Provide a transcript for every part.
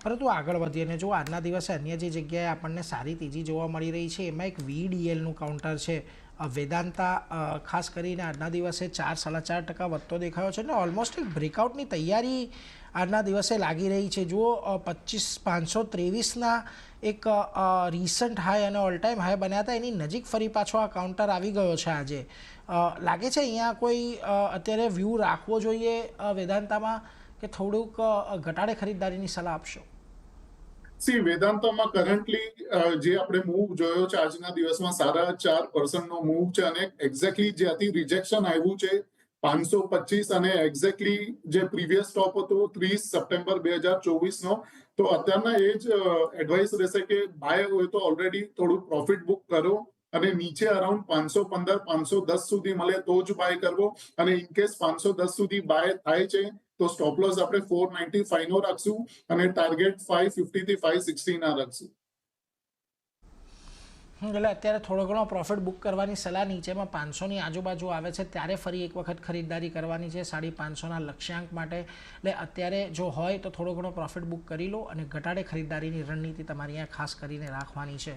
પરંતુ આગળ વધીએ અને જો આજના દિવસે અન્ય જે જગ્યાએ આપણને સારી તેજી જોવા મળી રહી છે એમાં એક VDLનું કાઉન્ટર છે વેદાંતા, ખાસ કરીને આજના દિવસે 4-4.5% વધતો દેખાયો છે અને ઓલમોસ્ટ એક બ્રેકઆઉટની તૈયારી આજના દિવસે લાગી રહી છે. જો 25,523ના એક રિસન્ટ હાઈ અને ઓલ ટાઈમ હાઈ બન્યા હતા એની નજીક ફરી પાછો આ કાઉન્ટર આવી ગયો છે આજે. લાગે છે અહીંયા કોઈ અત્યારે વ્યૂ રાખવો જોઈએ વેદાંતામાં કે થોડુંક ઘટાડે ખરીદદારીની સલાહ આપશો? વેદાંતામાં કરન્ટલી જે આપણે મૂવ જોયો છે આજના દિવસમાં 4.5% મૂવ છે અને એક્ઝેક્ટલી જ્યાંથી રિજેક્શન આવ્યું છે 525 અને એક્ઝેક્ટલી જે પ્રીવિયસ સ્ટોપ હતો 30 સપ્ટેમ્બર 2024 નો, તો અત્યારના એ જ એડવાઇસ રહેશે કે બાય હોય તો ઓલરેડી થોડું પ્રોફિટ બુક કરો અને નીચે અરાઉન્ડ 515-510 સુધી મળે તો જ બાય કરવો અને ઇનકેસ 510 સુધી બાય થાય છે તો સ્ટોપ લોસ આપણે 495 નો રાખશું અને ટાર્ગેટ 550 થી 560 ના રાખશું. એટલે અત્યારે થોડો ઘણો પ્રોફિટ બુક કરવાની સલાહ, નીચેમાં 500ની આજુબાજુ આવે છે ત્યારે ફરી એક વખત ખરીદદારી કરવાની છે 550ના લક્ષ્યાંક માટે. એટલે અત્યારે જો હોય તો થોડો ઘણો પ્રોફિટ બુક કરી લો અને ઘટાડે ખરીદદારીની રણનીતિ તમારી અહીંયા ખાસ કરીને રાખવાની છે.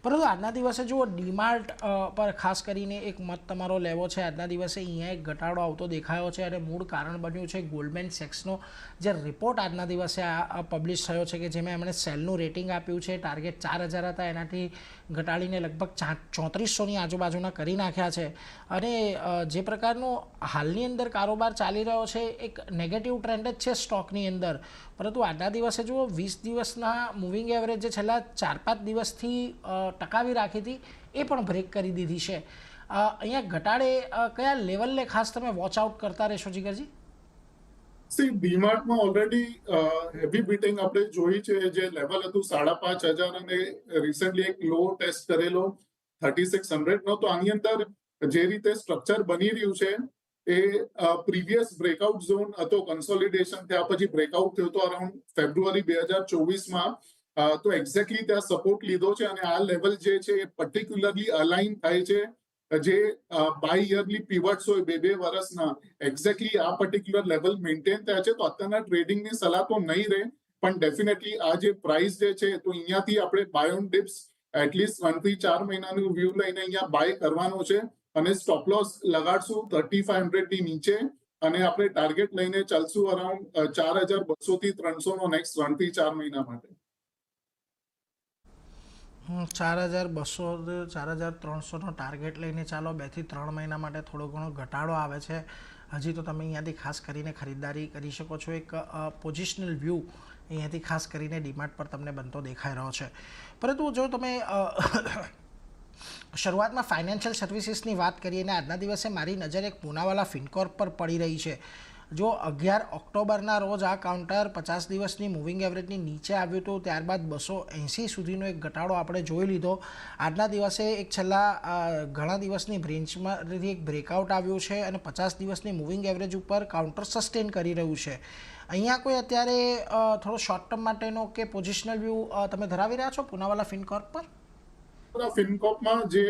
પરંતુ આજના દિવસે જુઓ ડીમાર્ટ પર ખાસ કરીને એક મત તમારો લેવો છે. આજના દિવસે અહીંયા એક ઘટાડો આવતો દેખાયો છે અને મૂળ કારણ બન્યું છે ગોલ્ડમેન સેક્સનો જે રિપોર્ટ આજના દિવસે પબ્લિશ થયો છે કે જેમાં એમણે સેલનું રેટિંગ આપ્યું છે. ટાર્ગેટ 4,000 હતા એનાથી ઘટાડીને લગભગ 3400ની આજુબાજુના કરી નાખ્યા છે અને જે પ્રકારનો હાલની અંદર કારોબાર ચાલી રહ્યો છે એક નેગેટિવ ટ્રેન્ડ જ છે સ્ટોકની અંદર. પરંતુ આજના દિવસે જુઓ 20 દિવસના મૂવિંગ એવરેજ જે છેલ્લા 4-5 દિવસથી ટકાવી રાખી હતી એ પણ બ્રેક કરી દીધી છે. અહીંયા ઘટાડે કયા લેવલને ખાસ તમે વોચ આઉટ કરતા રહેશો જીગરજી? ડીમાર્ટમાં ઓલરેડી હેવી બીટિંગ આપણે જોઈ છે. જે લેવલ હતું 5,500 અને રિસેન્ટલી એક લો ટેસ્ટ કરેલો 3,600 નો, તો આની અંદર જે રીતે સ્ટ્રક્ચર બની રહ્યું છે એ પ્રીવિયસ બ્રેકઆઉટ ઝોન હતો, કન્સોલિડેશન થયા પછી બ્રેકઆઉટ થયો હતો અરાઉન્ડ ફેબ્રુઆરી 2024માં. તો એક્ઝેક્ટલી ત્યાં સપોર્ટ લીધો છે અને આ લેવલ જે છે એ પર્ટિક્યુલરલી અલાઇન થાય છે જે બાય યરલી પીવટ્સ હોય 2-2 વર્ષના, એક્ઝેક્ટલી આ પર્ટિક્યુલર લેવલ મેન્ટેન થયા છે. તો અત્યારના ટ્રેડિંગની સલાહ તો નહીં રહે, પણ ડેફિનેટલી આ જે પ્રાઇસ જે છે તો અહીંયાથી આપણે બાય ઓન ડિપ્સ એટલીસ્ટ 1 થી 4 મહિનાનું વ્યૂ લઈને અહીંયા બાય કરવાનો છે અને સ્ટોપ લોસ લગાડશું 3,500 ની નીચે અને આપણે ટાર્ગેટ લઈને ચાલશું અરાઉન્ડ 4,200 થી 300 નો નેક્સ્ટ 1 થી 4 મહિના માટે. 4,200-4,300નો ટાર્ગેટ લઈને ચાલો 2 થી 3 મહિના માટે થોડો ઘણો ઘટાડો આવે છે. હજી તો તમે અહીંયાથી ખાસ કરીને ખરીદદારી કરી શકો છો. એક પોઝિશનલ વ્યૂ અહીંયાથી ખાસ કરીને ડીમાર્ટ પર તમને બનતો દેખાઈ રહ્યો છે. પરંતુ જો તમે શરૂઆતમાં ફાઇનાન્શિયલ સર્વિસીસની વાત કરીએ અને આજના દિવસે મારી નજર એક પૂનાવાલા ફિનકોર્પ પર પડી રહી છે. જો 11 ઓક્ટોબરના રોજ આ કાઉન્ટર 50 દિવસની મૂવિંગ એવરેજની નીચે આવ્યું હતું, ત્યારબાદ 280 સુધીનો એક ઘટાડો આપણે જોઈ લીધો. આજના દિવસે એક છેલ્લા ઘણા દિવસની રેન્જમાંથી એક બ્રેકઆઉટ આવ્યું છે અને 50 દિવસની મૂવિંગ એવરેજ ઉપર કાઉન્ટર સસ્ટેન કરી રહ્યું છે. અહીંયા કોઈ અત્યારે થોડો શોર્ટ ટર્મ માટેનો કે પોઝિશનલ વ્યૂ તમે ધરાવી રહ્યા છો પૂનાવાલા ફિનકોર્પ પર? ફિનકોર્પમાં જે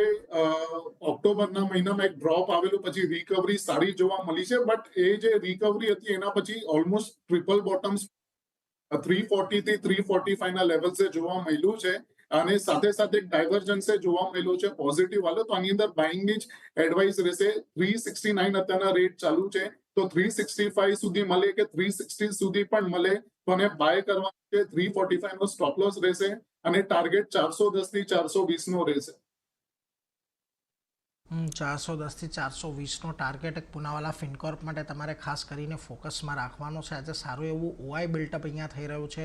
ઓક્ટોબરના મહિનામાં એક ડ્રોપ આવેલું પછી રિકવરી સારી જોવા મળી છે, બટ એ જે રિકવરી હતી એના પછી ઓલમોસ્ટ ટ્રિપલ બોટમ્સ 340 થી 345 ના લેવલ્સે જોવા મળ્યું છે અને સાથે સાથે એક ડાયવર્જન્સ જોવા મળ્યું છે પોઝિટિવ વાળો. તો આની અંદર બાઇંગની જ એડવાઇસ રહેશે. 369 અત્યારના રેટ ચાલુ છે, તો 365 સુધી મળે કે 360 સુધી પણ મળે તો એને બાય કરવાનું છે. 345 નો સ્ટોપ લોસ રહેશે અને ટાર્ગેટ 410 થી 420 નો રહેશે. 410 થી 420નો ટાર્ગેટ એક પૂનાવાલા ફિનકોર્પ માટે તમારે ખાસ કરીને ફોકસમાં રાખવાનો છે. આજે સારું એવું ઓઆઈ બિલ્ટઅપ અહીંયા થઈ રહ્યું છે,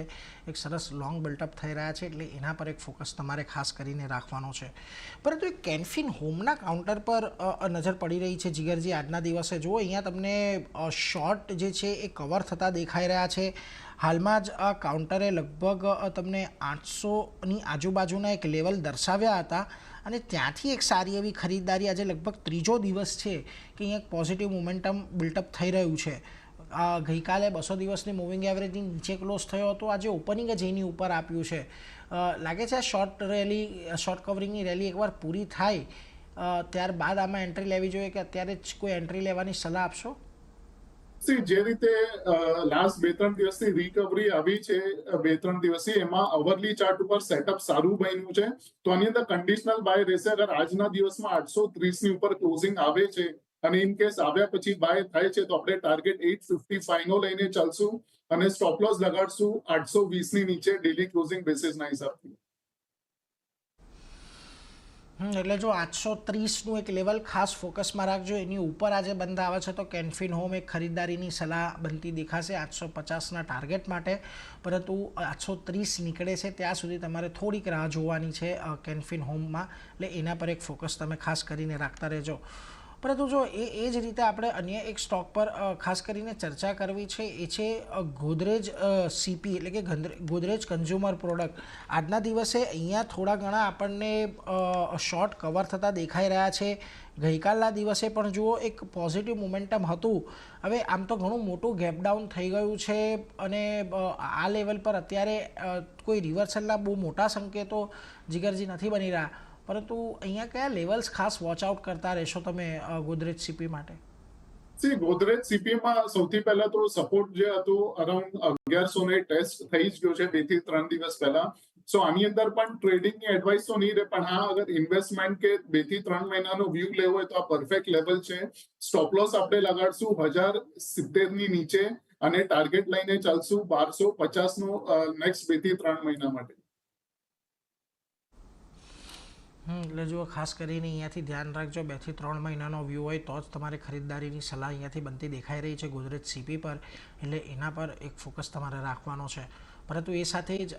એક સરસ લોંગ બિલ્ટઅપ થઈ રહ્યા છે, એટલે એના પર એક ફોકસ તમારે ખાસ કરીને રાખવાનો છે. પરંતુ એક કેનફિન હોમના કાઉન્ટર પર નજર પડી રહી છે જીગરજી આજના દિવસે. જુઓ અહીંયા તમને શોર્ટ જે છે એ કવર થતા દેખાઈ રહ્યા છે. હાલમાં જ આ કાઉન્ટરે લગભગ તમને 800ની આજુબાજુના એક લેવલ દર્શાવ્યા હતા અને ત્યાંથી એક સારી એવી ખરીદદારી આજે લગભગ ત્રીજો દિવસ છે કે અહીંયા એક પોઝિટિવ મોમેન્ટમ બિલ્ટઅપ થઈ રહ્યું છે. ગઈકાલે 200 દિવસની મૂવિંગ એવરેજની નીચે ક્લોઝ થયો હતો, આજે ઓપનિંગ જ એની ઉપર આપ્યું છે. લાગે છે આ શોર્ટ કવરિંગની રેલી એકવાર પૂરી થાય ત્યારબાદ આમાં એન્ટ્રી લેવી જોઈએ કે અત્યારે જ કોઈ એન્ટ્રી લેવાની સલાહ આપશો? જે રીતે લાસ્ટ 2-3 દિવસની રિકવરી આવી છે, 2-3 દિવસથી એમાં અવરલી ચાર્ટ ઉપર સેટઅપ સારું બન્યું છે. તો આની અંદર કન્ડિશનલ બાય રહેશે. અગર આજના દિવસમાં 830 ની ઉપર ક્લોઝિંગ આવે છે અને ઇન કેસ આવ્યા પછી બાય થાય છે તો આપણે ટાર્ગેટ 855 નો લઈને ચાલશું અને સ્ટોપ લોસ લગાડશું 820 ની નીચે ડેલી ક્લોઝિંગ બેસિસના હિસાબથી. એટલે જો 830નું એક લેવલ ખાસ ફોકસમાં રાખજો. એની ઉપર આજે બંધ આવે છે તો કેનફિન હોમ એક ખરીદારીની સલાહ બનતી દેખાશે 850ના ટાર્ગેટ માટે. પરંતુ 830 નીકળે છે ત્યાં સુધી તમારે થોડીક રાહ જોવાની છે કેનફિન હોમમાં. એટલે એના પર એક ફોકસ તમે ખાસ કરીને રાખતા રહેજો. પરંતુ જો એ જ રીતે આપણે અન્ય એક સ્ટોક પર ખાસ કરીને ચર્ચા કરવી છે, એ છે ગોદરેજ સીપી એટલે કે ગોદરેજ કન્ઝ્યુમર પ્રોડક્ટ. આજના દિવસે અહીંયા થોડા ઘણા આપણને શોર્ટ કવર થતા દેખાઈ રહ્યા છે. ગઈકાલના દિવસે પણ જુઓ એક પોઝિટિવ મોમેન્ટમ હતું. હવે આમ તો ઘણું મોટું ગેપડાઉન થઈ ગયું છે અને આ લેવલ પર અત્યારે કોઈ રિવર્સલના બહુ મોટા સંકેતો જીગરજી નથી બની રહ્યા. પરંતુ અહીંયા કયા લેવલ્સ ખાસ વોચ આઉટ કરતા રહેશો તમે ગોદરેજ સીપી માટે? ગોદરેજ સીપીમાં સૌથી પહેલા તો સપોર્ટ જે હતું અરાઉન્ડ 1100 ને ટેસ્ટ થઈ જ ગયો છે 2 થી 3 દિવસ પહેલા. સો આની અંદર પણ ટ્રેડિંગની એડવાઇસ તો નહીં રહે, પણ હા અગર ઇન્વેસ્ટમેન્ટ કે 2 થી 3 મહિનાનો વ્યૂ લેવો હોય તો આ પરફેક્ટ લેવલ છે. સ્ટોપ લોસ આપણે લગાડશું 1070 ની નીચે અને ટાર્ગેટ લઈને ચાલશું 1250 નો નેક્સ્ટ 2 થી 3 મહિના માટે. એટલે જો ખાસ કરીને અહીંયાથી ધ્યાન રાખજો, 2 થી 3 મહિનાનો વ્યૂ હોય તો જ તમારે ખરીદદારીની સલાહ અહીંયાથી બનતી દેખાઈ રહી છે ગોદરેજ સીપી પર. એટલે એના પર એક ફોકસ તમારે રાખવાનો છે. પરંતુ એ સાથે જ